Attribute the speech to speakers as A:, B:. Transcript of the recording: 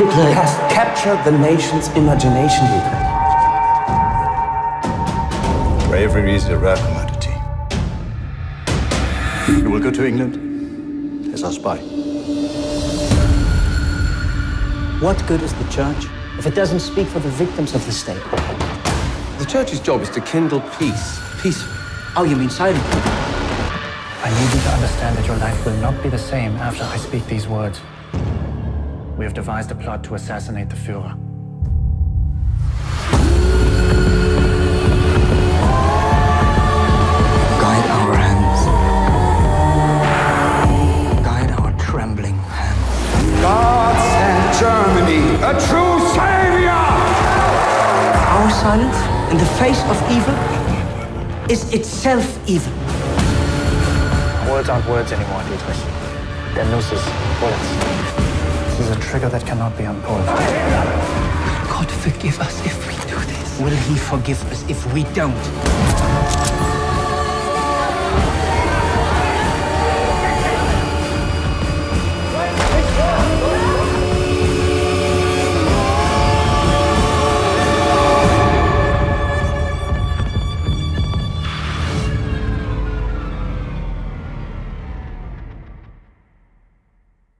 A: Hitler has captured the nation's imagination, Ditrik.
B: Bravery is a rare commodity. You will go to England as our spy.
C: What good is the church if it doesn't speak for the victims of the state?
A: The church's job is to kindle peace. Peaceful.
C: Oh, you mean silent?
D: I need you to understand that your life will not be the same after I speak these words. We have devised a plot to assassinate the Führer.
C: Guide our hands. Guide our trembling hands.
E: God sent Germany a true savior!
C: Our silence in the face of evil is itself evil.
D: Words aren't words anymore, Ditrik. They're nooses, bullets. This is a trigger that cannot be unpulled.
C: God forgive us if we do this. Will he forgive us if we don't?